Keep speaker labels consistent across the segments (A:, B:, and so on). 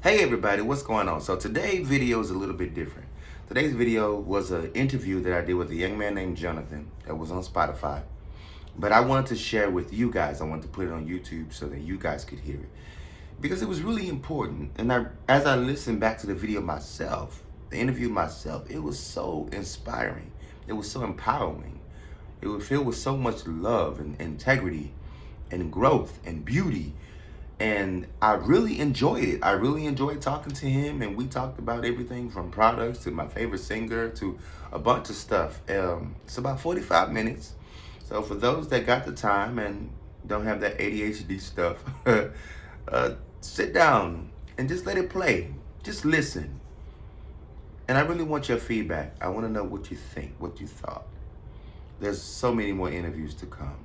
A: Hey everybody, what's going on? So today's video is a little bit different. Today's video was an interview that I did with a young man named Jonathan that was on Spotify. But I wanted to share with you guys. I wanted to put it on YouTube so that you guys could hear it. Because it was really important. And as I listened back to the video myself, the interview myself, it was so inspiring. It was so empowering. It was filled with so much love and integrity and growth and beauty, and I really enjoyed it. I really enjoyed talking to him, and we talked about everything from products to my favorite singer to a bunch of stuff. It's about 45 minutes. So for those that got the time and don't have that ADHD stuff, sit down and just let it play. Just listen. And I really want your feedback. I want to know what you think, what you thought. There's so many more interviews to come.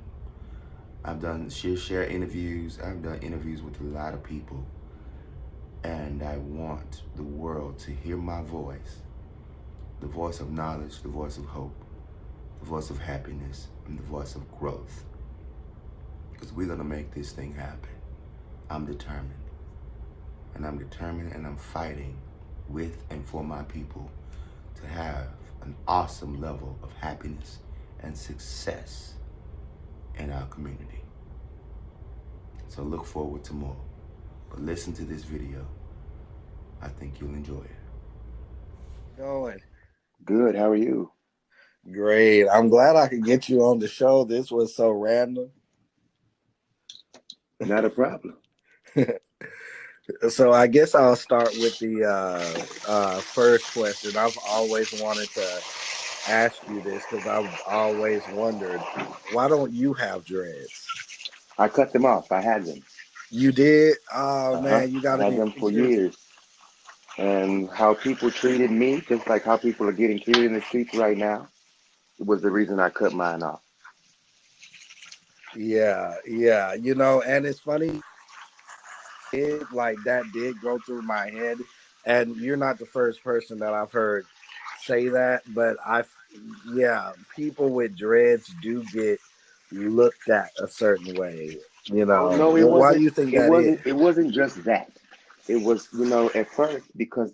A: I've done share interviews. I've done interviews with a lot of people. And I want the world to hear my voice, the voice of knowledge, the voice of hope, the voice of happiness, and the voice of growth. Because we're going to make this thing happen. I'm determined. And I'm determined and I'm fighting with and for my people to have an awesome level of happiness and success in our community. So look forward to more. But listen to this video. I think you'll enjoy it.
B: Going
C: Good. How are you?
B: great. I'm glad I could get you on the show. This was so random.
C: Not a problem.
B: So I guess I'll start with the first question. I've always wanted to ask you this because I've always wondered, why don't you have dreads?
C: I cut them off. I had them.
B: You did? Oh
C: Uh-huh.
B: man, you
C: I
B: got
C: had
B: any
C: them for
B: pictures?
C: years. And how people treated me, just like how people are getting treated in the streets right now, was the reason I cut mine off.
B: Yeah, yeah. And it's funny, like that did go through my head, and you're not the first person that I've heard say that, but yeah, people with dreads do get looked at a certain way.
C: Oh no, it
B: Why do
C: wasn't.
B: you think
C: It
B: that is?
C: wasn't. It wasn't just that. It was, at first because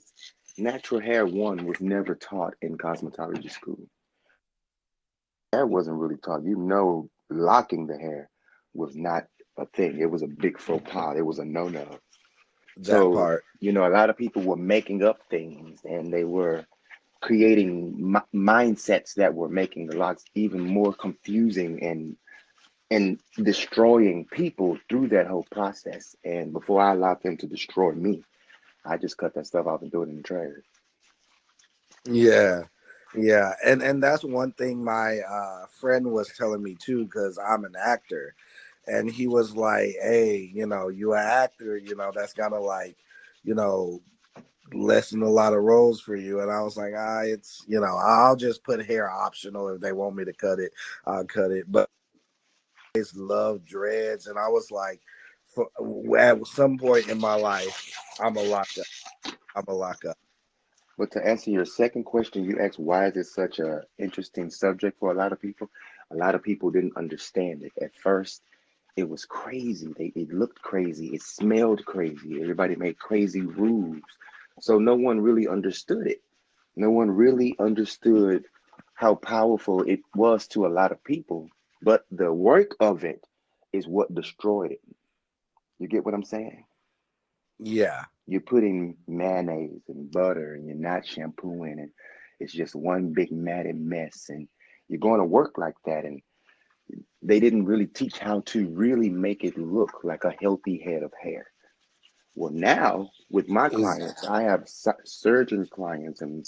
C: natural hair one was never taught in cosmetology school. Hair wasn't really taught. Locking the hair was not a thing. It was a big faux pas. It was a no-no.
B: That
C: So,
B: part?
C: a lot of people were making up things and they were creating mindsets that were making the locks even more confusing and destroying people through that whole process. And before I allowed them to destroy me, I just cut that stuff off and threw it in the trash.
B: Yeah, yeah, and that's one thing my friend was telling me too, because I'm an actor, and he was like, "Hey, you an actor, that's gotta like, you know, lessen a lot of roles for you." And I was like, it's, I'll just put hair optional. If they want me to cut it, I'll cut it. But I always love dreads, and I was like, at some point in my life, I'm a lock up. I'm a lock up.
C: But to answer your second question, you asked why is it such a interesting subject for a lot of people? A lot of people didn't understand it. At first, it was crazy. It looked crazy. It smelled crazy. Everybody made crazy rules. So no one really understood it. No one really understood how powerful it was to a lot of people. But the work of it is what destroyed it. You get what I'm saying?
B: Yeah,
C: You're putting mayonnaise and butter and you're not shampooing and it's just one big matted mess and you're going to work like that and they didn't really teach how to really make it look like a healthy head of hair. Well, now with my
B: is
C: clients, I have surgeon clients and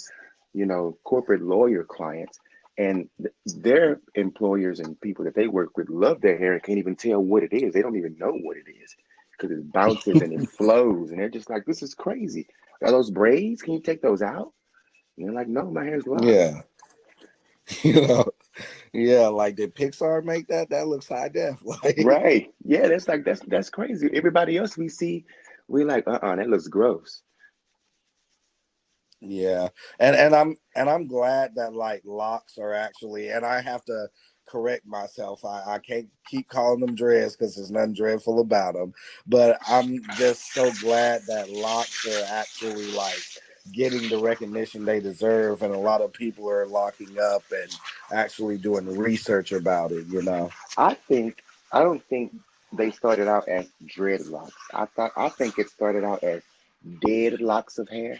C: corporate lawyer clients, and their employers and people that they work with love their hair and can't even tell what it is. They don't even know what it is because it bounces and it flows, and they're just like, "This is crazy. Are those braids? Can you take those out?" And they're like, "No, my hair's locked."
B: yeah, you know, yeah. Like did Pixar make that? That looks high def. Like
C: Right? Yeah, that's crazy. Everybody else we see, we're like, that looks gross.
B: yeah, and I'm glad that like locks are actually, and I have to correct myself. I can't keep calling them dreads because there's nothing dreadful about them. But I'm just so glad that locks are actually like getting the recognition they deserve, and a lot of people are locking up and actually doing research about it. You know.
C: I think I don't think they started out as dreadlocks. I think it started out as dead locks of hair.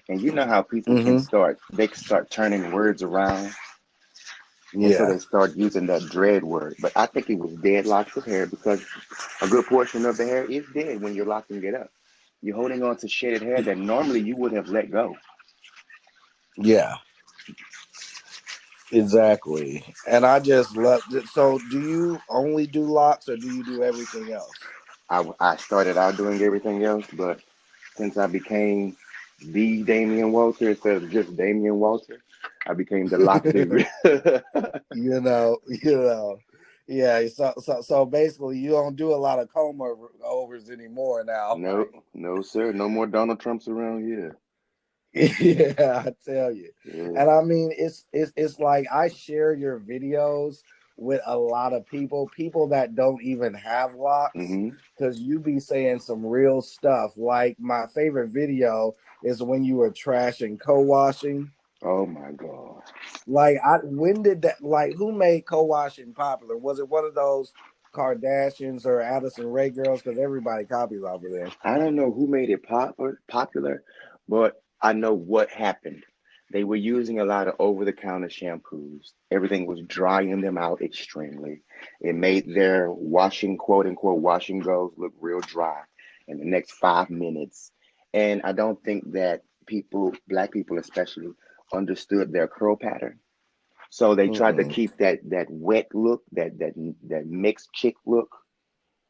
C: And you know how people can
B: Mm-hmm.
C: start, they can start turning words around, and so
B: Yeah.
C: they start using that dread word. But I think it was dead locks of hair because a good portion of the hair is dead when you're locking it up. You're holding on to shedded hair that normally you would have let go.
B: Yeah. Exactly. And I just love it. So, do you only do locks or do you do everything else?
C: I started out doing everything else, but since I became the Damian Walter instead of just Damian Walter, I became the lock dude.
B: You know. Yeah, so basically you don't do a lot of comb overs anymore now,
C: No,
B: right?
C: no, sir. No more Donald Trumps around here.
B: Yeah, I tell you.
C: Yeah.
B: And I mean it's like I share your videos with a lot of people that don't even have locks,
C: Hmm.
B: because you be saying some real stuff. Like my favorite video is when you were trashing co-washing.
C: Oh my God.
B: Like when did that, like who made co-washing popular? Was it one of those Kardashians or Addison Rae girls? Because everybody copies off of them.
C: I don't know who made it popular, but I know what happened. They were using a lot of over-the-counter shampoos. Everything was drying them out extremely. It made their washing, quote unquote, washing goes look real dry in the next 5 minutes. And I don't think that people, black people especially, understood their curl pattern. So they tried to
B: Mm-mm.
C: keep that wet look, that mixed chick look,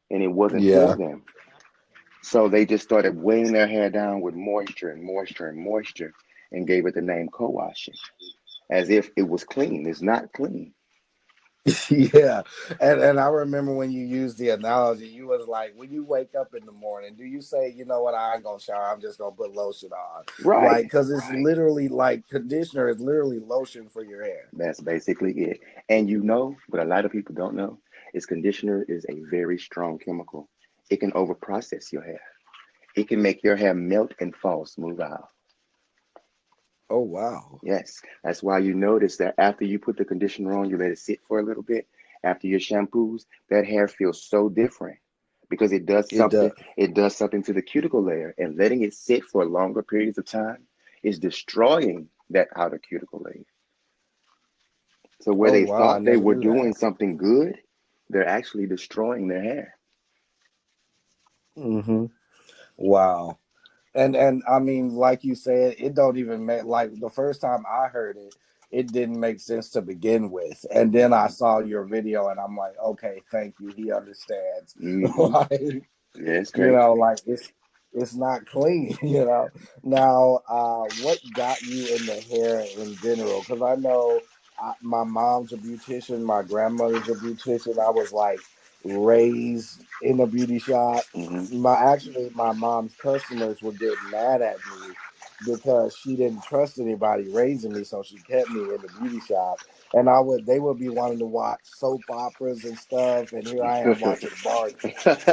C: and it wasn't for
B: Yeah.
C: them. So they just started weighing their hair down with moisture and moisture and moisture and gave it the name co-washing as if it was clean. It's not clean.
B: Yeah, and I remember when you used the analogy, you was like, when you wake up in the morning, do you say, you know what, I ain't gonna shower, I'm just gonna put lotion on, like,
C: Right.
B: because it's literally like conditioner is literally lotion for your hair.
C: That's basically it. And you know what a lot of people don't know is conditioner is a very strong chemical. It can overprocess your hair. It can make your hair melt and fall smooth out.
B: Oh wow,
C: Yes, that's why you notice that after you put the conditioner on, you let it sit for a little bit. After your shampoos, that hair feels so different because it does
B: it
C: something.
B: does.
C: It does something to the cuticle layer, and letting it sit for longer periods of time is destroying that outer cuticle layer. So where
B: Oh
C: they
B: wow, I
C: thought they
B: never
C: were
B: knew that.
C: doing something good, they're actually destroying their hair.
B: Hmm. Wow. And I mean, like you said, it don't even make, like the first time I heard it, it didn't make sense to begin with. And then I saw your video and I'm like, okay, thank you. He understands.
C: Hmm.
B: Like,
C: Yeah, it's
B: you
C: great.
B: know, like it's not clean, you know. Now, what got you into hair in general? Because I know my mom's a beautician, my grandmother's a beautician. I was like raised in a beauty shop.
C: Hmm.
B: My mom's customers would get mad at me because she didn't trust anybody raising me, so she kept me in the beauty shop. And they would be wanting to watch soap operas and stuff, and here I am watching Barney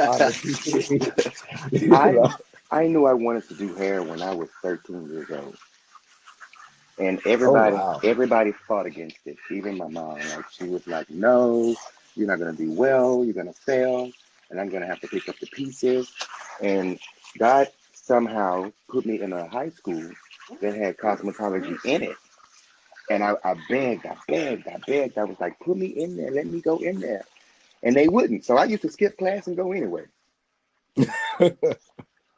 B: on the TV. You
C: I
B: know?
C: I knew I wanted to do hair when I was 13 years old. And
B: Oh
C: everybody
B: wow.
C: everybody fought against it, even my mom. Like she was like, no, you're not gonna do well, you're gonna fail, and I'm gonna have to pick up the pieces. And God somehow put me in a high school that had cosmetology in it. And I begged, I begged, I begged. I was like, put me in there, let me go in there. And they wouldn't. So I used to skip class and go anyway.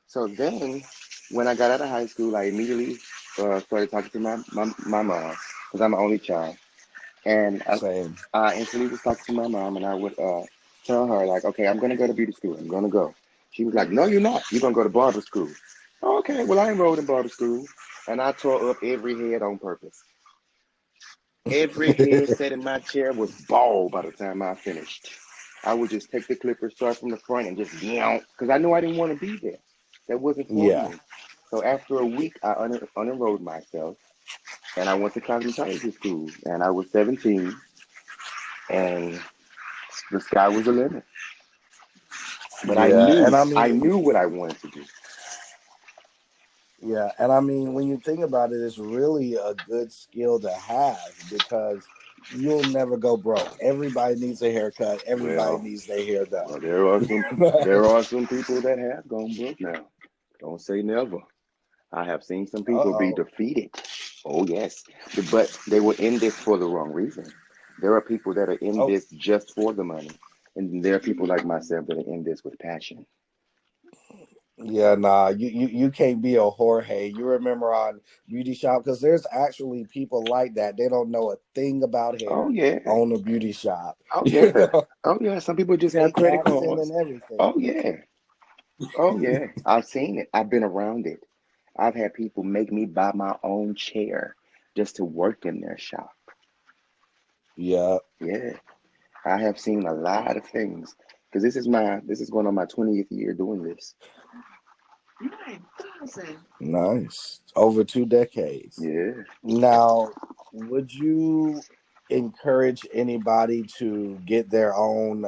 C: So then when I got out of high school, I immediately started talking to my mom because I'm an only child. And
B: Same.
C: I instantly was talking to my mom, and I would tell her, like, okay, I'm going to go to beauty school. I'm going to go. She was like, no, you're not. You're going to go to barber school. Okay, well, I enrolled in barber school, and I tore up every head on purpose. Every head set in my chair was bald by the time I finished. I would just take the clipper, start from the front, and just yell, because I knew I didn't want to be there. That wasn't for
B: Yeah.
C: me. So after a week, I unenrolled myself, and I went to cosmetology school, and I was 17. and the sky was the limit. But
B: Yeah, and
C: I knew what I wanted to do.
B: yeah, and I mean, when you think about it, it's really a good skill to have because you'll never go broke. Everybody needs a haircut. Everybody
C: Well,
B: needs their hair done.
C: well, there are some people that have gone broke now. Don't say never. I have seen some people be
B: Uh-oh.
C: defeated. Oh yes, but they were in this for the wrong reason. There are people that are in
B: Oh,
C: this just for the money, and there are people like myself that are in this with passion.
B: yeah, nah, you can't be a Jorge. You remember on Beauty Shop because there's actually people like that. They don't know a thing about
C: Oh
B: hair
C: yeah,
B: on a beauty shop.
C: oh
B: You
C: yeah,
B: know,
C: oh yeah. Some people just have
B: fake
C: credit
B: accent
C: cards.
B: and everything.
C: Oh yeah, oh yeah. I've seen it. I've been around it. I've had people make me buy my own chair just to work in their shop.
B: Yeah.
C: Yeah, I have seen a lot of things because this is going on my 20th year doing this.
B: Nice. Over 2 decades.
C: Yeah,
B: Now, would you encourage anybody to get their own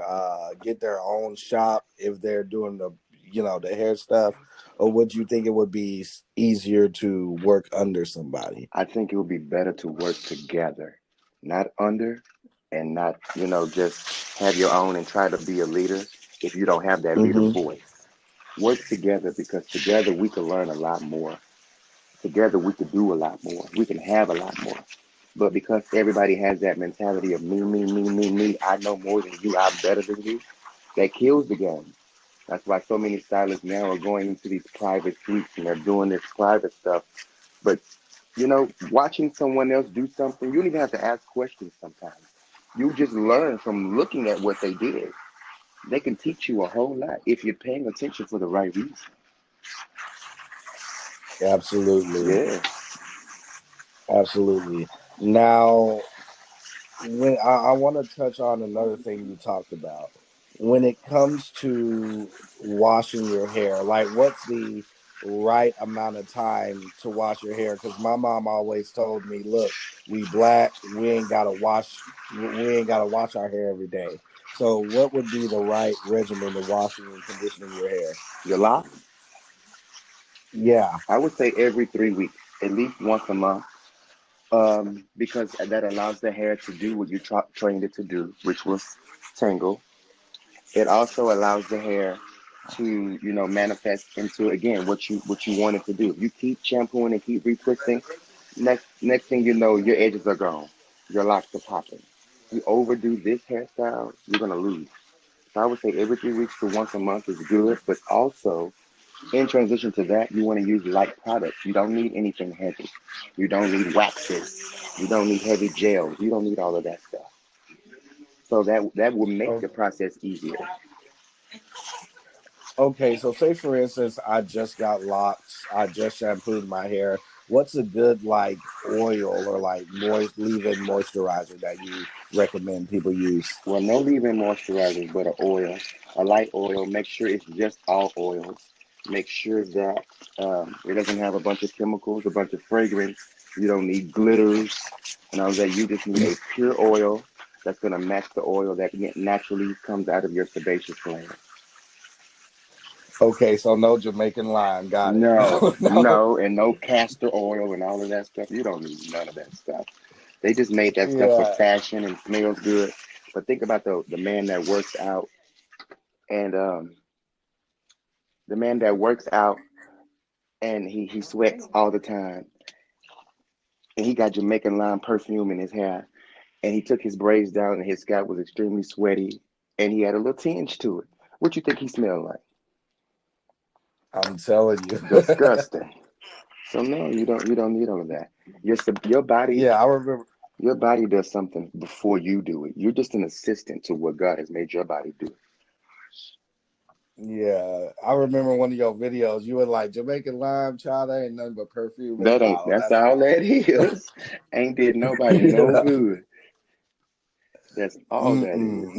B: shop if they're doing the hair stuff, or would you think it would be easier to work under somebody?
C: I think it would be better to work together, not under, and not just have your own and try to be a leader if you don't have that leader
B: Mm-hmm.
C: voice. Work together because together we can learn a lot more. Together we could do a lot more. We can have a lot more. But because everybody has that mentality of me, me, me, me, me, I know more than you, I'm better than you, that kills the game. That's why so many stylists now are going into these private suites and they're doing this private stuff. But watching someone else do something, you don't even have to ask questions sometimes. You just learn from looking at what they did. They can teach you a whole lot if you're paying attention for the right reason.
B: Absolutely.
C: Yeah.
B: Absolutely. Now, when I want to touch on another thing you talked about when it comes to washing your hair, like what's the right amount of time to wash your hair? Because my mom always told me, look, we black, we ain't gotta wash our hair every day. So what would be the right regimen to washing and conditioning your hair?
C: Your lock,
B: Yeah.
C: I would say every 3 weeks, at least once a month, because that allows the hair to do what you trained it to do, which was tangle. It also allows the hair to, manifest into again what you want it to do. If you keep shampooing and keep retwisting, next thing you know, your edges are gone, your locks are popping. You overdo this hairstyle, you're gonna lose. So I would say every 3 weeks to once a month is good, but also in transition to that, you want to use light products. You don't need anything heavy. You don't need waxes. You don't need heavy gels. You don't need all of that stuff. So that will make the process easier.
B: Okay, so say for instance, I just got locks, I just shampooed my hair. What's a good like oil or like leave-in moisturizer that you recommend people use?
C: Well, no leave-in moisturizers, but an oil, a light oil. Make sure it's just all oils. Make sure that it doesn't have a bunch of chemicals, a bunch of fragrance. You don't need glitters and all that. You just need a pure oil that's going to match the oil that naturally comes out of your sebaceous gland.
B: Okay, so no Jamaican lime, got it.
C: No,
B: No, no,
C: no, and no castor oil and all of that stuff. You don't need none of that stuff. They just made that stuff for
B: yeah.
C: fashion and smells good. But think about the man that works out and the man that works out and he sweats all the time and he got Jamaican lime perfume in his hair and he took his braids down and his scalp was extremely sweaty and he had a little tinge to it. What you think he smelled like?
B: I'm telling you.
C: Disgusting. So no, you don't need all of that. Your body
B: Yeah, I remember.
C: your body does something before you do it. You're just an assistant to what God has made your body do.
B: Yeah, I remember one of your videos. You were like Jamaican lime, child. That ain't nothing but perfume in the bottle.
C: That's
B: That's
C: all that is. Ain't did nobody no
B: yeah.
C: good. That's all that is.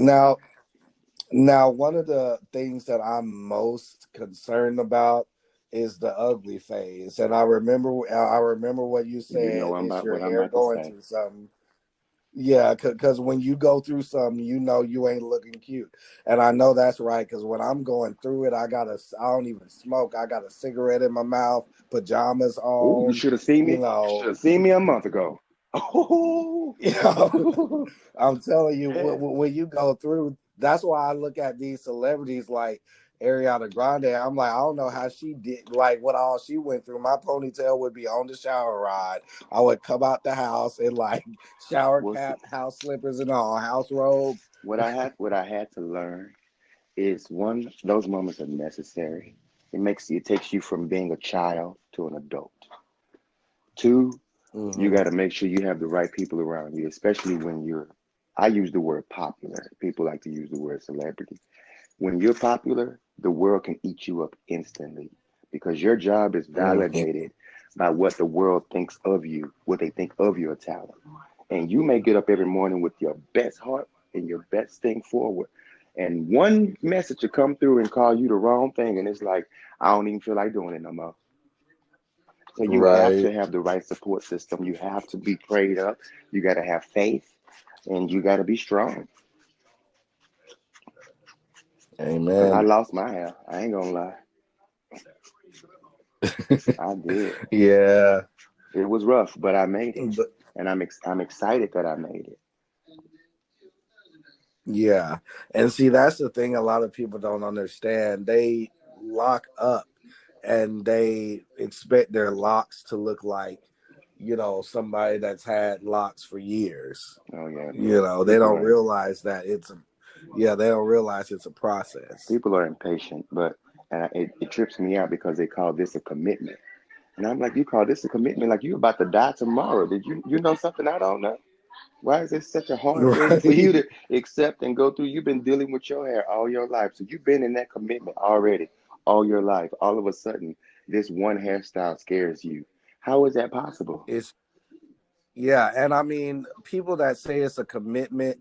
B: Now, one of the things that I'm most concerned about is the ugly phase. And I remember what you
C: You know
B: said. Is your
C: what I'm
B: hair
C: about to
B: going
C: say.
B: through something? Yeah, because when you go through something, you know you ain't looking cute, and I know that's right. Because when I'm going through it, I don't even smoke. I got a cigarette in my mouth, pajamas
C: Oh, you
B: on.
C: should have seen me.
B: You
C: You should
B: know,
C: have seen me a month ago. Oh,
B: you know. I'm telling you,
C: yeah.
B: when you go through, that's why I look at these celebrities like Ariana Grande. I'm like, I don't know how she did, like what all she went through. My ponytail would be on the shower rod. I would come out the house in like shower
C: Well, see,
B: cap, house slippers, and all, house robe.
C: what I had to learn is one, those moments are necessary. It takes you from being a child to an adult. Two, you
B: Hmm.
C: got to make sure you have the right people around you, especially when you're. I use the word popular. People like to use the word celebrity. When you're popular, the world can eat you up instantly because your job is
B: Hmm.
C: validated by what the world thinks of you, what they think of your talent. And you may get up every morning with your best heart and your best thing forward. And one message will come through and call you the wrong thing. And it's like, I don't even feel like doing it no more. So you have
B: Right.
C: to have the right support system. You have to be prayed up. You got to have faith and you got to be strong. Because I
B: Amen.
C: lost my hair. I ain't going to lie. I did.
B: Yeah.
C: It was rough, but I made it.
B: But
C: And I'm excited that I made it.
B: yeah. And see, that's the thing a lot of people don't understand. They lock up and they expect their locks to look like, somebody that's had locks for years.
C: Oh, yeah.
B: They
C: People
B: don't
C: are
B: realize that they don't realize it's a process.
C: people are impatient, but it trips me out because they call this a commitment. And I'm like, you call this a commitment? Like you about to die tomorrow. Did you know something I don't know? Why is this such a hard thing for you
B: Right.
C: to accept and go through? You've been dealing with your hair all your life. So you've been in that commitment already all your life. All of a sudden, this one hairstyle scares you. How is that possible?
B: It's Yeah, and I mean, people that say it's a commitment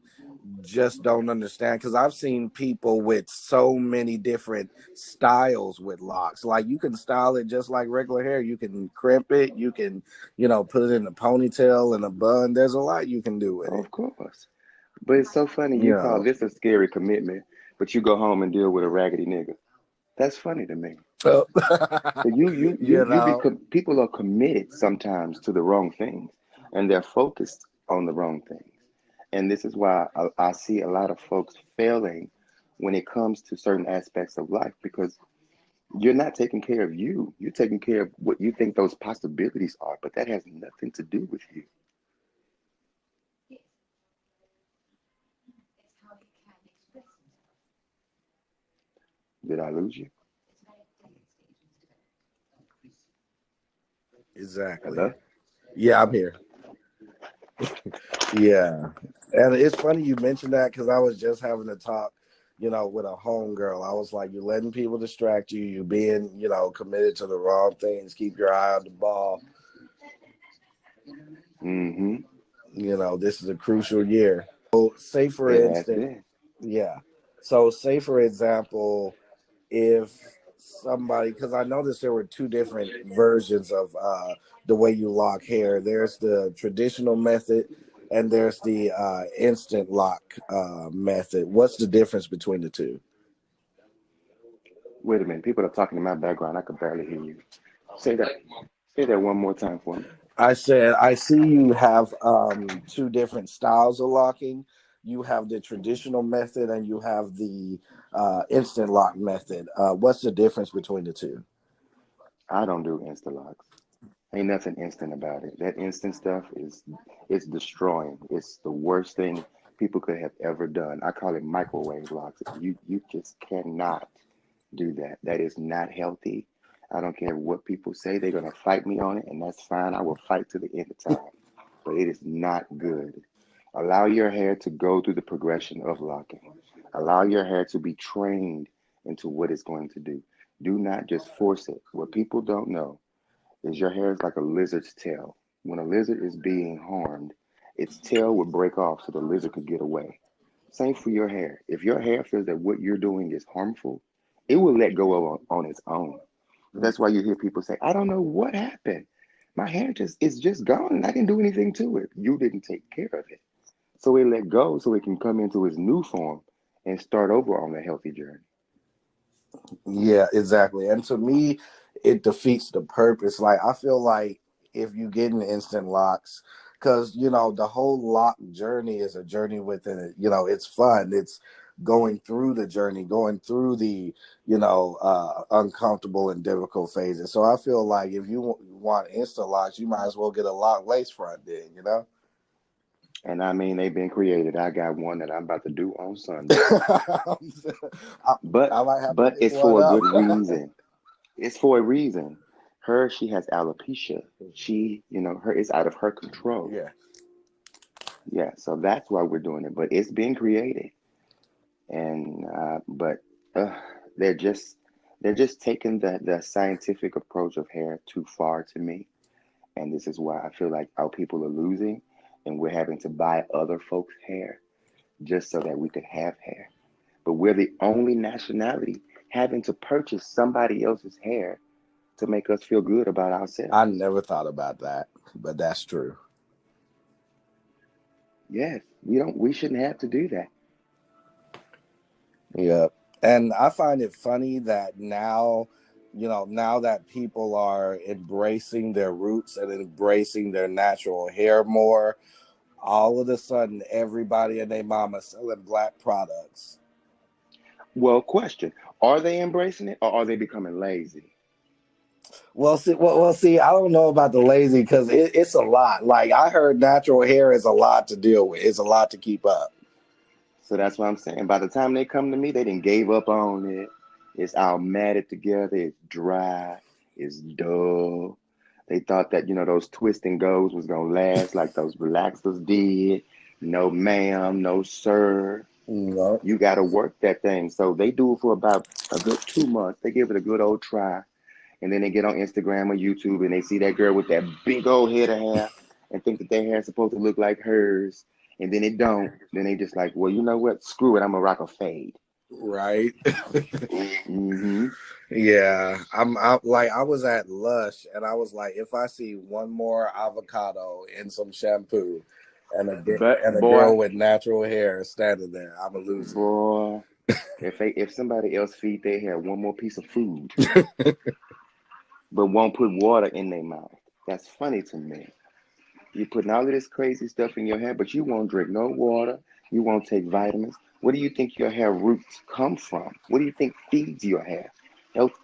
B: just don't understand because I've seen people with so many different styles with locks. Like you can style it just like regular hair. You can crimp it. You can, put it in a ponytail and a bun. There's a lot you can do with
C: Oh,
B: it.
C: of course. But it's so funny
B: You
C: you call
B: know.
C: this a scary commitment, but you go home and deal with a raggedy nigga. That's funny to me.
B: So,
C: So
B: you know,
C: people are committed sometimes to the wrong things, and they're focused on the wrong things. And this is why I see a lot of folks failing when it comes to certain aspects of life because you're not taking care of you. You're taking care of what you think those possibilities are, but that has nothing to do with you. Did I lose you?
B: exactly.
C: Hello?
B: Yeah, I'm here. Yeah. And it's funny you mentioned that because I was just having a talk, with a homegirl. I was like, you're letting people distract you. You being, committed to the wrong things. Keep your eye on the ball.
C: Mm-hmm.
B: This is a crucial year. So, say for
C: It has
B: instance,
C: been.
B: yeah. So, say for example, if somebody, because I noticed there were two different versions of the way you lock hair. There's the traditional method, and there's the instant lock method. What's the difference between the two?
C: Wait a minute. People are talking in my background. I could barely hear you. Say that. Say that one more time for me.
B: I said, I see you have two different styles of locking. You have the traditional method and you have the instant lock method. What's the difference between the two?
C: I don't do Insta locks. Ain't nothing instant about it. That instant stuff is it's destroying. It's the worst thing people could have ever done. I call it microwave locks. You just cannot do that. That is not healthy. I don't care what people say. They're gonna fight me on it, and that's fine. I will fight to the end of time. But it is not good. Allow your hair to go through the progression of locking. Allow your hair to be trained into what it's going to do. Do not just force it. What people don't know is your hair is like a lizard's tail. When a lizard is being harmed, its tail would break off so the lizard could get away. Same for your hair. If your hair feels that what you're doing is harmful, it will let go of on its own. That's why you hear people say, I don't know what happened. My hair just is just gone and I didn't do anything to it. You didn't take care of it. So it let go so it can come into its new form and start over on the healthy journey.
B: Yeah, exactly. And to me, it defeats the purpose. Like I feel like if you get in instant locks, because the whole lock journey is a journey within it. It's fun. It's going through the journey, going through the uncomfortable and difficult phases. So I feel like if you want instant locks, you might as well get a lock lace front. Then.
C: And I mean, they've been created. I got one that I'm about to do on Sunday.
B: I,
C: But
B: I might have to
C: but
B: pick
C: it's
B: one
C: for a
B: up.
C: good reason. It's for a reason. She has alopecia. Her it's out of her control.
B: Yeah.
C: Yeah, so that's why we're doing it. But it's been created, and but uh, they're just they're just taking the scientific approach of hair too far to me, and this is why I feel like our people are losing, and we're having to buy other folks' hair just so that we could have hair. But we're the only nationality having to purchase somebody else's hair to make us feel good about
B: I
C: ourselves.
B: never thought about that, but that's true.
C: Yes, we shouldn't have to do that.
B: Yeah. And I find it funny that now that people are embracing their roots and embracing their natural hair more, all of a sudden everybody and their mama selling black products.
C: Well, question: are they embracing it or are they becoming lazy?
B: See, I don't know about the lazy because it's a lot. Like I heard natural hair is a lot to deal with. It's a lot to keep up.
C: So that's what I'm saying. By the time they come to me, they didn't gave up on it. It's all matted together. It's dry. It's dull. They thought that those twist and goes was gonna last like those relaxers did. No, ma'am. No, sir.
B: No.
C: You got to work that thing. So they do it for about a good 2 months. They give it a good old try, and then they get on Instagram or YouTube and they see that girl with that big old head of hair and think that their hair is supposed to look like hers, and then it don't. Then they just like, well, you know what? Screw it. I'm gonna rock a fade.
B: Right.
C: Mm-hmm.
B: Yeah, I like I was at Lush and I was like, if I see one more avocado in some shampoo
C: But
B: and a
C: boy,
B: girl with natural hair standing there, I'm a loser.
C: boy, if somebody else feed their hair one more piece of food, but won't put water in their mouth, that's funny to me. You're putting all of this crazy stuff in your hair, but you won't drink no water. You won't take vitamins. Where do you think your hair roots come from? What do you think feeds your hair?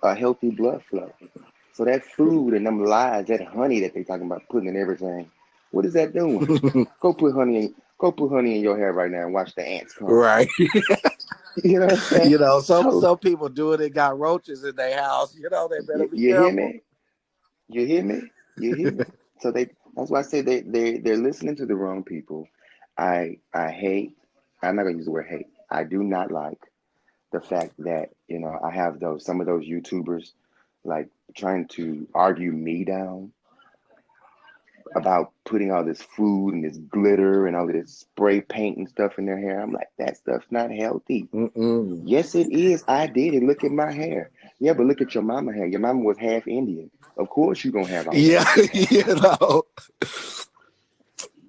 C: A healthy blood flow. So that food and them lies, that honey that they talking about putting in everything, what is that doing? Go put honey in your hair right now and watch the ants come.
B: Right.
C: You know what I'm saying? So
B: Some people do it and got roaches in their house. They better be
C: you hear
B: careful.
C: me? You hear me? You hear me? So that's why I say they're listening to the wrong people. I hate, I'm not gonna use the word hate. I do not like the fact that, I have some of those YouTubers like trying to argue me down about putting all this food and this glitter and all of this spray paint and stuff in their hair. I'm like, that stuff's not healthy.
B: Mm-mm.
C: Yes, it is. I did it. Look at my hair. Yeah, but look at your mama hair. Your mama was half Indian. Of course you're gonna have all that
B: Yeah,
C: in your hair.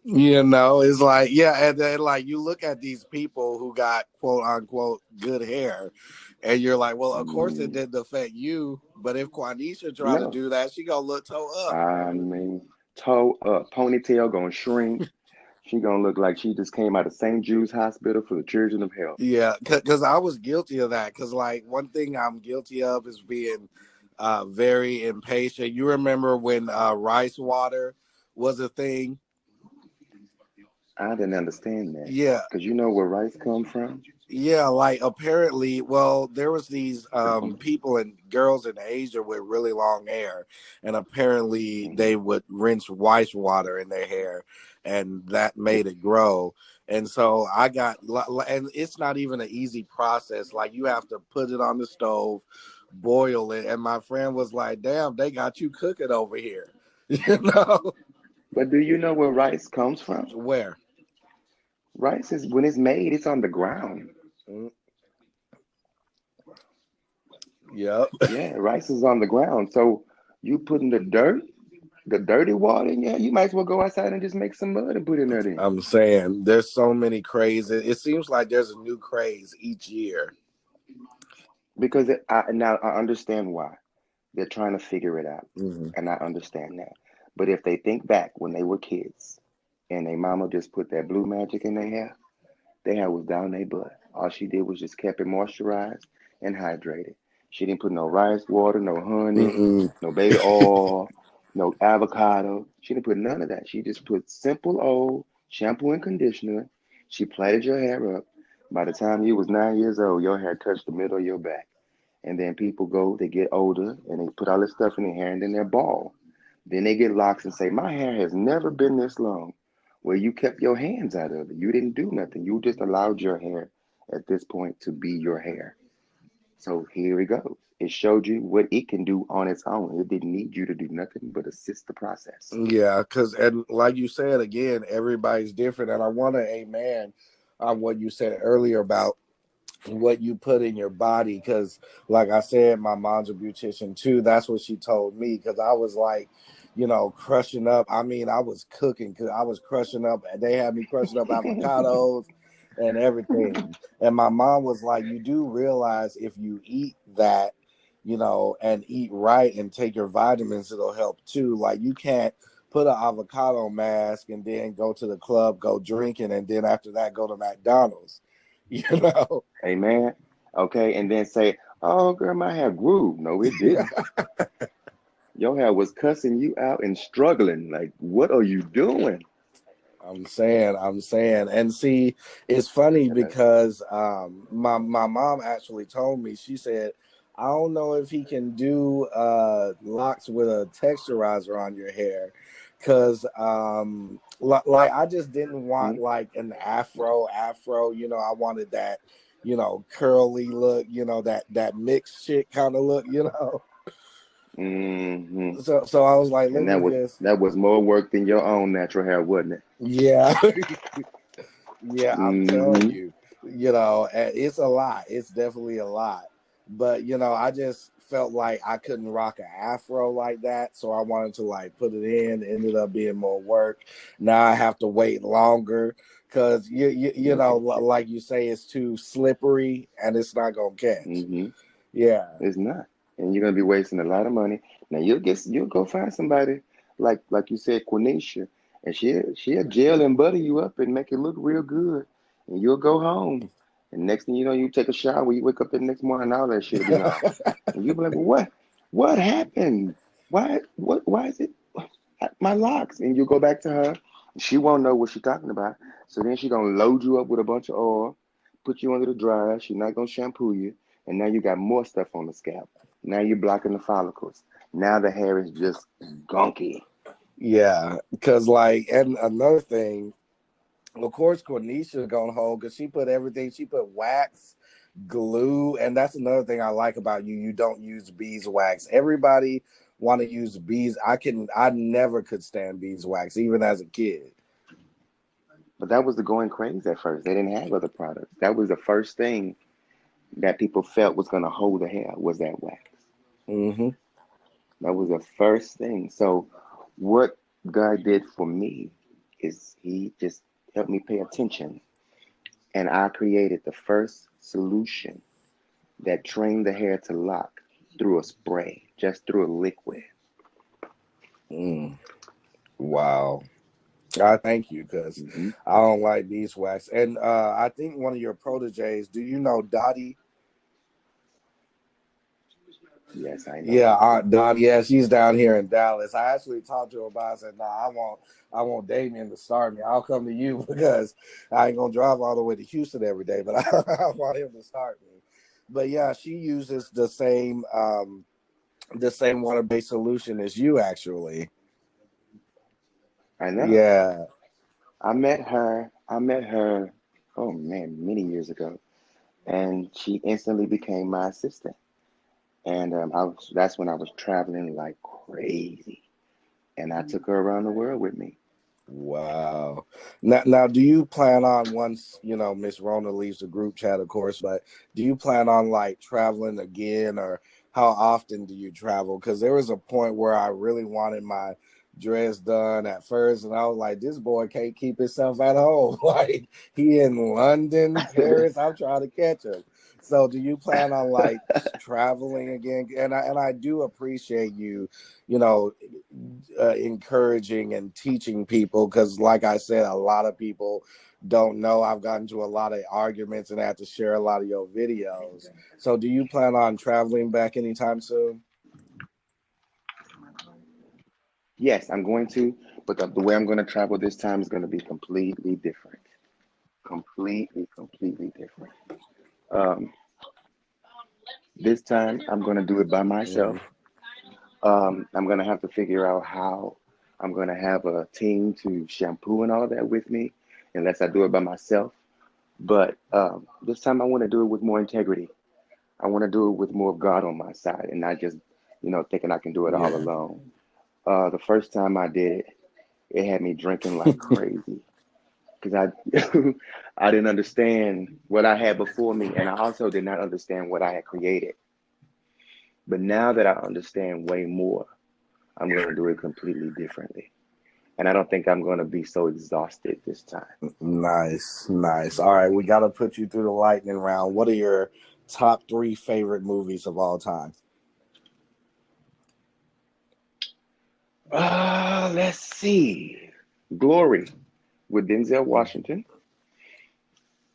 B: you know. It's like, yeah, and then like you look at these people who got quote unquote good hair, and you're like, well, of course it
C: Mm,
B: didn't affect you, but if Quanisha try to
C: no.
B: do that, she gonna look toe up.
C: I mean, toe up, ponytail gonna shrink. She gonna look like she just came out of St. Jude's Hospital for the Children of Health.
B: Yeah, because I was guilty of that. Because like one thing I'm guilty of is being very impatient. You remember when rice water was a thing?
C: I didn't understand that.
B: Yeah,
C: Cause you know where rice come from?
B: yeah, like apparently, well, there was these people and girls in Asia with really long hair, and apparently
C: Mm-hmm.
B: they would rinse rice water in their hair, and that made it grow. And so and it's not even an easy process. Like you have to put it on the stove, boil it, and my friend was like, "Damn, they got you cooking over here," you know?
C: But do you know where rice comes from?
B: Where?
C: Rice is when it's made, it's on the ground.
B: Mm, yep.
C: Yeah, rice is on the ground. So you put in the dirt, The dirty water, yeah, you might as well go outside and just make some mud and put in there then.
B: I'm saying there's so many crazy. It seems like there's a new craze each year.
C: Because now I understand why. They're trying to figure it out.
B: Hmm.
C: And I understand that. But if they think back when they were kids and their mama just put that blue magic in their hair was down their butt. All she did was just kept it moisturized and hydrated. She didn't put no rice water, no honey,
B: Mm-mm.
C: no baby oil, no avocado. She didn't put none of that. She just put simple old shampoo and conditioner. She plaited your hair up. By the time you was 9 years old, your hair touched the middle of your back. And then people go, they get older and they put all this stuff in their hair and then they're bald. Then they get locks and say, my hair has never been this long. Well, you kept your hands out of it. You didn't do nothing. You just allowed your hair at this point to be your hair. So here it goes. It showed you what it can do on its own. It didn't need you to do nothing but assist the process.
B: Yeah, because and like you said again, everybody's different, and I want to amen on what you said earlier about what you put in your body. Because, like I said, my mom's a beautician too. That's what she told me. Because I was like, crushing up. I mean, I was cooking because I was crushing up. They had me crushing up avocados and everything. And my mom was like, "You do realize if you eat that." And eat right and take your vitamins, it'll help too. Like you can't put an avocado mask and then go to the club, go drinking, and then after that go to McDonald's. You know?
C: Amen. Okay. And then say, oh, girl, my hair grew. No, it didn't. Your hair was cussing you out and struggling. Like, what are you doing?
B: I'm saying. And see, it's funny
C: And
B: because my mom actually told me, she said, I don't know if he can do locks with a texturizer on your hair. Cause like I just didn't want like an afro, I wanted that, curly look, that mixed shit kind of look.
C: mm-hmm.
B: So I was like, let
C: And
B: me just
C: that was more work than your own natural hair, wasn't it?
B: yeah. Yeah, I'm telling
C: Mm-hmm.
B: you, it's a lot. It's definitely a lot. But, I just felt like I couldn't rock an afro like that. So I wanted to like put it in. It ended up being more work. Now I have to wait longer because, like you say, it's too slippery and it's not going to catch.
C: Mm-hmm.
B: Yeah.
C: It's not. And you're gonna be wasting a lot of money. Now you'll go find somebody like you said, Quenisha, and she'll gel and butter you up and make it look real good. And you'll go home. And next thing you know, you take a shower, you wake up the next morning, all that shit'll be gone. And you'll be like, well, what happened? Why is it my locks? And you go back to her. She won't know what she's talking about. So then she's gonna load you up with a bunch of oil, put you under the dryer. She's not gonna shampoo you, and now you got more stuff on the scalp. Now you're blocking the follicles. Now the hair is just gunky.
B: Yeah. Because, like, and another thing, of course, Cornisha gonna hold because she put everything. She put wax, glue, and that's another thing I like about you. You don't use beeswax. Everybody want to use bees. I never could stand beeswax, even as a kid.
C: But that was the going craze at first. They didn't have other products. That was the first thing that people felt was gonna hold the hair was that wax.
B: Mm-hmm.
C: That was the first thing. So what God did for me is He just helped me pay attention, and I created the first solution that trained the hair to lock through a spray, just through a liquid.
B: Mm. Wow. I thank you because
C: Hmm.
B: I don't like beeswax. And I think one of your proteges, do you know Dottie?
C: Yes, I know
B: Yeah,
C: Dottie.
B: Aunt Dottie. Yeah, she's down here in Dallas. I actually talked to her about it. I said, "Nah, I want Damien to start me. I'll come to you because I ain't gonna drive all the way to Houston every day, but I want him to start me." But yeah, she uses the same water-based solution as you actually.
C: I know.
B: Yeah.
C: I met her, oh man, many years ago, and she instantly became my assistant. And that's when I was traveling like crazy, and I took her around the world with me.
B: Wow. Now, do you plan on once Miss Rona leaves the group chat, of course, but do you plan on like traveling again, or how often do you travel? Because there was a point where I really wanted my dress done at first, and I was like, this boy can't keep himself at home. Like he in London, Paris. I'm trying to catch him. So, do you plan on like traveling again? And I do appreciate you, you know, encouraging and teaching people because, like I said, a lot of people don't know. I've gotten into a lot of arguments and have to share a lot of your videos. So, do you plan on traveling back anytime soon?
C: Yes, I'm going to, but the way I'm going to travel this time is going to be completely different. Completely different. Um, this time, I'm going to do it by myself.
B: Mm,
C: I'm going to have to figure out how I'm going to have a team to shampoo and all that with me, unless I do it by myself. But this time, I want to do it with more integrity. I want to do it with more of God on my side and not just, thinking I can do it all
B: yeah.
C: alone. The first time I did it, it had me drinking like crazy because I didn't understand what I had before me, and I also did not understand what I had created. But now that I understand way more, I'm going to do it completely differently. And I don't think I'm going to be so exhausted this time.
B: Nice, nice. All right, we got to put you through the lightning round. What are your top three favorite movies of all time?
C: Let's see. Glory with Denzel Washington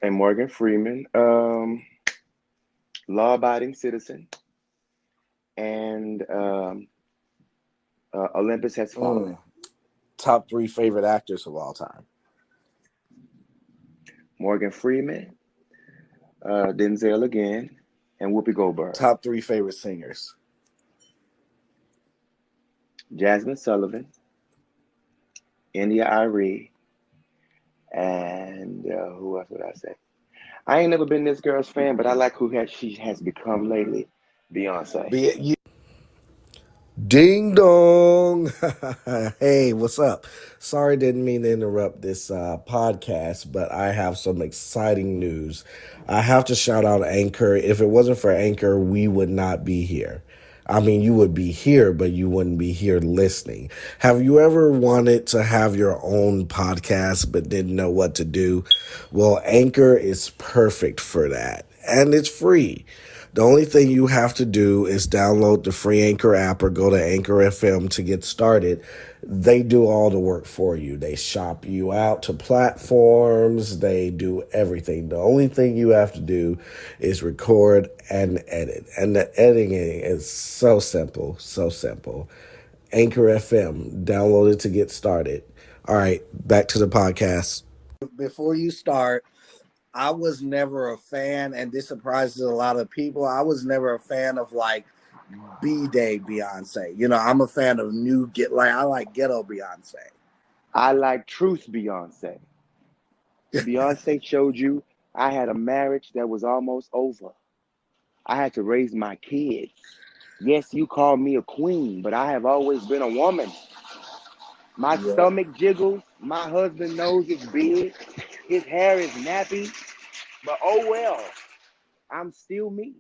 C: and Morgan Freeman. Law Abiding Citizen and Olympus Has Fallen.
B: Mm. Top three favorite actors of all time.
C: Morgan Freeman, Denzel again, and Whoopi Goldberg.
B: Top three favorite singers.
C: Jasmine Sullivan, India Arie, and who else would I say? I ain't never been this girl's fan, but I like she has become lately. Beyonce.
B: Be you. Ding dong. Hey, what's up? Sorry, didn't mean to interrupt this podcast, but I have some exciting news. I have to shout out Anchor. If it wasn't for Anchor, we would not be here. I mean, you would be here, but you wouldn't be here listening. Have you ever wanted to have your own podcast but didn't know what to do? Well, Anchor is perfect for that, and it's free. The only thing you have to do is download the free Anchor app or go to Anchor FM to get started. They do all the work for you. They shop you out to platforms. They do everything. The only thing you have to do is record and edit. And the editing is so simple, so simple. Anchor FM, download it to get started. All right, back to the podcast. Before you start, I was never a fan, and this surprises a lot of people. I was never a fan of like B-Day Beyonce. I'm a fan of I like ghetto Beyonce.
C: I like Truth Beyonce. Beyonce showed you I had a marriage that was almost over. I had to raise my kids. Yes, you call me a queen, but I have always been a woman. My
B: Yeah.
C: stomach jiggles. My husband knows it's big. His hair is nappy. But oh well, I'm still me.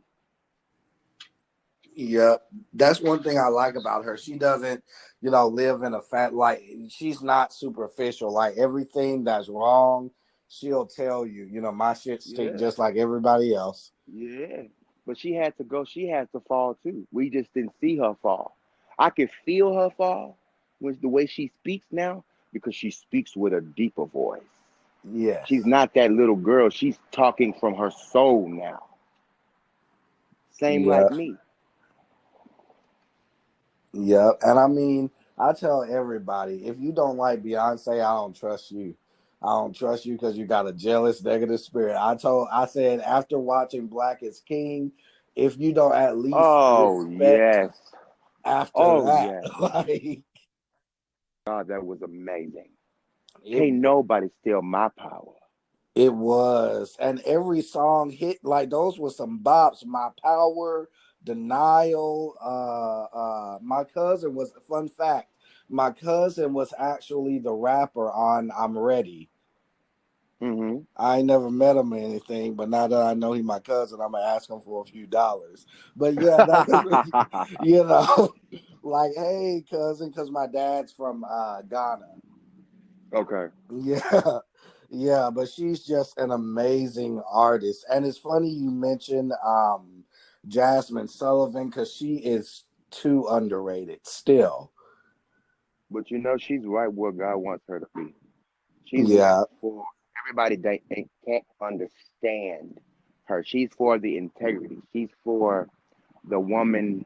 B: Yep. That's one thing I like about her. She doesn't, live in a like she's not superficial. Like everything that's wrong, she'll tell you. My shit stink
C: Yeah,
B: just like everybody else.
C: yeah. But she had to go. She had to fall too. We just didn't see her fall. I could feel her fall with the way she speaks now because she speaks with a deeper voice.
B: Yes.
C: She's not that little girl. She's talking from her soul now. Same like
B: Yep.
C: me.
B: Yep. And I mean, I tell everybody, if you don't like Beyonce, I don't trust you. I don't trust you because you got a jealous, negative spirit. I said after watching Black is King, if you don't at least
C: Oh
B: respect
C: yes.
B: after
C: Oh
B: that,
C: yes.
B: like
C: God, that was amazing.
B: it,
C: Can't nobody steal my power.
B: it was, and every song hit like those were some bops. My Power, Denial. My cousin was fun fact. My cousin was actually the rapper on I'm Ready.
C: Mm-hmm.
B: I ain't never met him or anything, but now that I know he's my cousin, I'm gonna ask him for a few dollars. But yeah, that you know, like, hey, cousin, because my dad's from Ghana.
C: Okay.
B: Yeah, yeah, but she's just an amazing artist, and it's funny you mentioned Jasmine Sullivan because she is too underrated still.
C: But you know, she's right where God wants her to be. She's not
B: Yeah,
C: for everybody that can't understand her. She's for the integrity. She's for the woman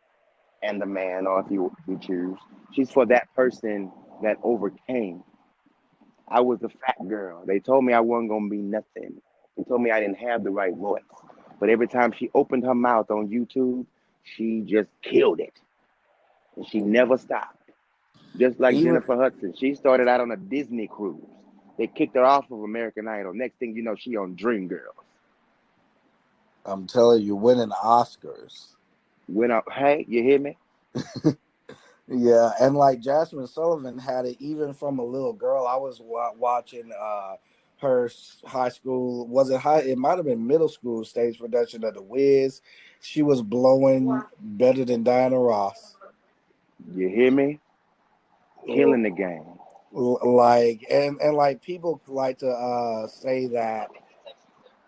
C: and the man, or if you choose. She's for that person that overcame. I was a fat girl. They told me I wasn't gonna be nothing. They told me I didn't have the right voice. But every time she opened her mouth on YouTube, she just killed it. And she never stopped. Just like
B: even
C: Jennifer Hudson. She started out on a Disney cruise. They kicked her off of American Idol. Next thing you know, she on Dreamgirls.
B: I'm telling you, winning Oscars.
C: Went up, hey, you hear me?
B: Yeah, and like Jasmine Sullivan had it even from a little girl. I was watching her high school. Was it high? It might have been middle school stage production of The Wiz. She was blowing better than Diana Ross.
C: You hear me? Killing the game.
B: Like and like people like to say that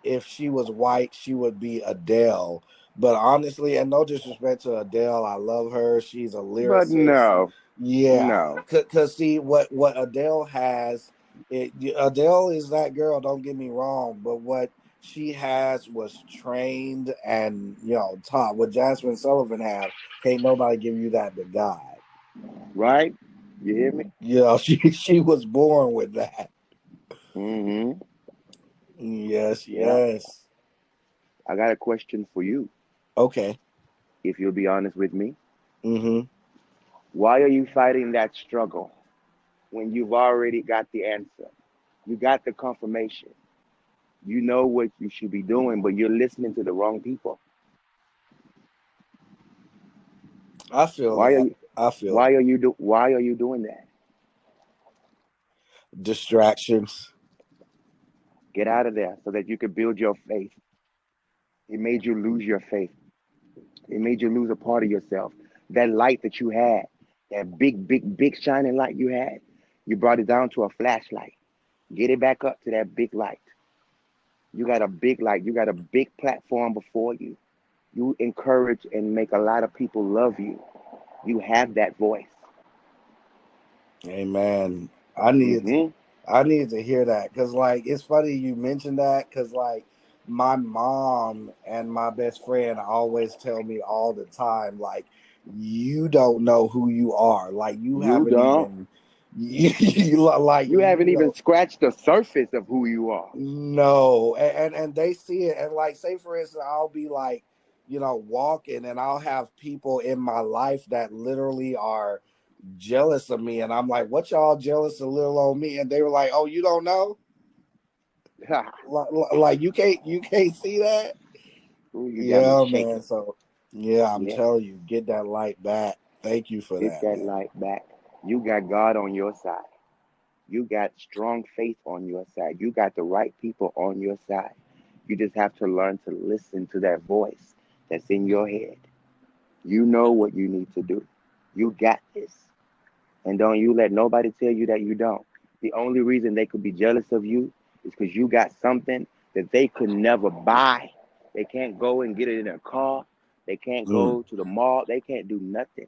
B: if she was white, she would be Adele. But honestly, and no disrespect to Adele, I love her. She's a
C: But
B: lyricist.
C: no,
B: Yeah,
C: no.
B: cause see what Adele has. Adele is that girl. Don't get me wrong, but what she has was trained and taught. What Jasmine Sullivan have, can't nobody give you that but God.
C: Right? You hear me?
B: She was born with that.
C: Mm-hmm.
B: Yes,
C: Yeah.
B: yes.
C: I got a question for you,
B: Okay.
C: if you'll be honest with me.
B: Mm-hmm.
C: Why are you fighting that struggle when you've already got the answer? You got the confirmation. You know what you should be doing, but you're listening to the wrong people.
B: I feel
C: Why are
B: that.
C: you
B: I feel that.
C: why are you doing that?
B: Distractions.
C: Get out of there so that you can build your faith. It made you lose your faith. It made you lose a part of yourself. That light that you had, that big, big, big shining light you had, you brought it down to a flashlight. Get it back up to that big light. You got a big light. You got a big platform before you. You encourage and make a lot of people love you. You have that voice.
B: Amen. I needed to,
C: Mm-hmm.
B: I needed to hear that because like it's funny you mentioned that because like my mom and my best friend always tell me all the time like you don't know who you are, like you
C: You
B: haven't
C: don't.
B: even like
C: You haven't
B: you
C: even
B: know.
C: scratched the surface of who you are.
B: No, and they see it, and like say for instance, I'll be like, walking, and I'll have people in my life that literally are jealous of me, and I'm like, "What y'all jealous a little on me?" And they were like, "Oh, you don't know? Like you can't see that?"
C: Ooh, you got me
B: Yeah, man.
C: shaking.
B: So yeah, I'm
C: Yeah,
B: telling you, get that light back. Thank you for
C: get
B: that,
C: that
B: man.
C: light back. You got God on your side. You got strong faith on your side. You got the right people on your side. You just have to learn to listen to that voice that's in your head. You know what you need to do. You got this. And don't you let nobody tell you that you don't. The only reason they could be jealous of you is because you got something that they could never buy. They can't go and get it in a car. They can't
B: Mm,
C: go to the mall. They can't do nothing.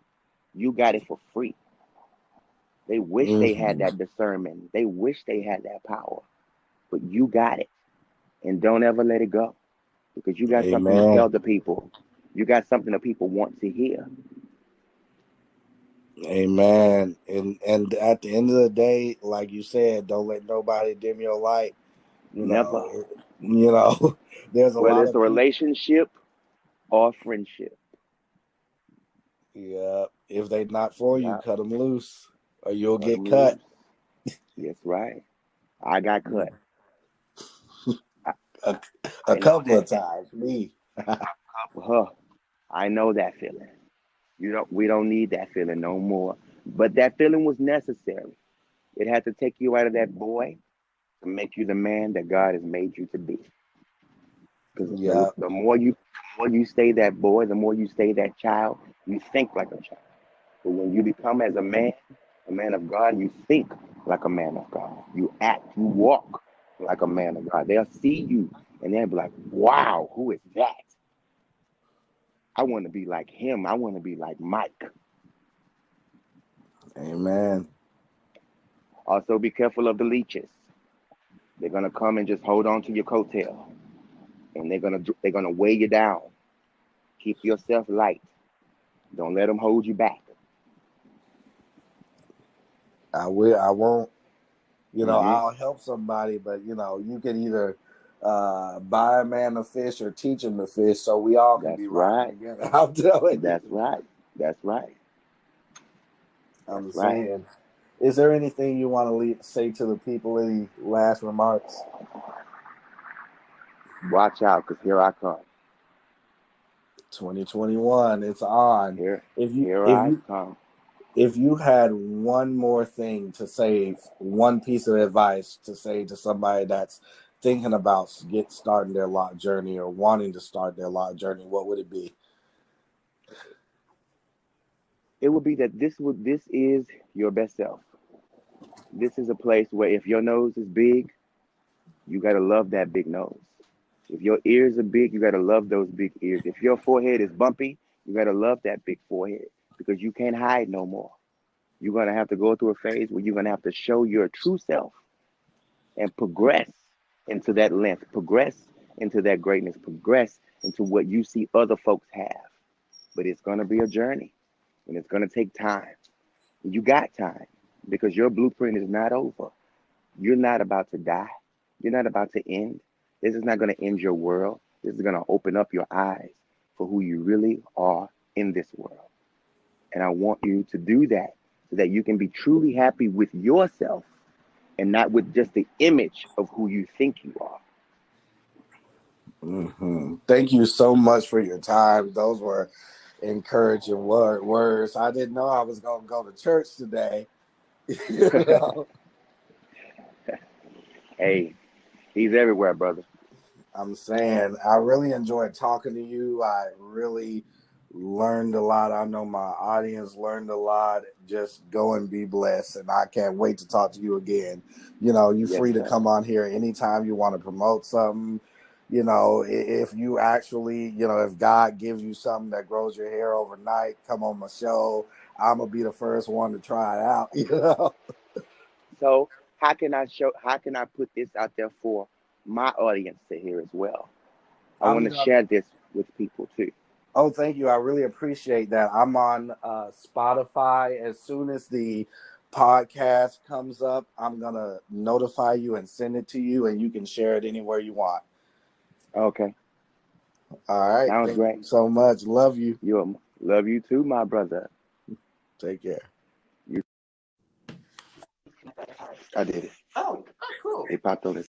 C: You got it for free. They wish they had
B: mhm.
C: that discernment. They wish they had that power. But you got it. And don't ever let it go because you got something to
B: Amen.
C: tell the people. You got something that people want to hear.
B: Amen. And at the end of the day, like you said, don't let nobody dim your light. You
C: Never.
B: know, you know, there's a
C: Whether
B: lot
C: it's a
B: of people.
C: relationship or friendship.
B: Yeah, if they not for you,
C: Yeah.
B: cut them loose, or you'll
C: Cut
B: get
C: them
B: cut.
C: loose. That's right. I got cut. I,
B: a, a
C: I know
B: couple of
C: that.
B: times. Me.
C: Huh. I know that feeling. We don't need that feeling no more. But that feeling was necessary. It had to take you out of that boy to make you the man that God has made you to be. Because
B: Yeah.
C: the more you stay that boy, the more you stay that child, you think like a child. But when you become as a man of God, you think like a man of God. You act, you walk like a man of God. They'll see you and they'll be like, wow, who is that? I want to be like him. I want to be like Mike.
B: Amen.
C: Also, be careful of the leeches. They're gonna come and just hold on to your coattail, and they're gonna weigh you down. Keep yourself light. Don't let them hold you back.
B: I will. I won't.
C: Hmm.
B: I'll help somebody, but you can either buy a man a fish or teach him to fish, so we all can
C: That's
B: be rocking
C: right.
B: together. I'm telling you.
C: That's right. That's right.
B: I'm
C: That's right.
B: saying. Is there anything you want to say to the people? Any last remarks?
C: Watch out, cause here I come.
B: 2021, it's on.
C: Here,
B: If you
C: here
B: if
C: I
B: you
C: come.
B: if you had one more thing to say, one piece of advice to say to somebody that's thinking about starting their lot journey or wanting to start their lot journey, what would it be?
C: It would be that this is your best self. This is a place where if your nose is big, you gotta love that big nose. If your ears are big, you gotta love those big ears. If your forehead is bumpy, you gotta love that big forehead because you can't hide no more. You're gonna have to go through a phase where you're gonna have to show your true self and progress into that length, progress into that greatness, progress into what you see other folks have. But it's gonna be a journey and it's gonna take time. You got time because your blueprint is not over. You're not about to die. You're not about to end. This is not going to end your world. This is going to open up your eyes for who you really are in this world. And I want you to do that so that you can be truly happy with yourself and not with just the image of who you think you are.
B: Mm-hmm. Thank you so much for your time. Those were encouraging words. I didn't know I was going to go to church today. you know?
C: Hey, he's everywhere, brother.
B: I'm saying I really enjoyed talking to you. I really learned a lot. I know my audience learned a lot. Just go and be blessed. And I can't wait to talk to you again. You're
C: Yes,
B: free to
C: sir.
B: come on here anytime you want to promote something. If you actually, if God gives you something that grows your hair overnight, come on my show. I'm gonna be the first one to try it out.
C: So how can I put this out there for my audience to hear as well? I want
B: I'm
C: to
B: gonna
C: share this with people too.
B: Oh, thank you. I really appreciate that. I'm on Spotify. As soon as the podcast comes up, I'm going to notify you and send it to you, and you can share it anywhere you want.
C: Okay.
B: All right.
C: Sounds
B: Thank
C: great.
B: you so much. Love you.
C: You love you too, my brother.
B: Take care.
C: You, I did it.
B: Oh, cool.
C: They popped on his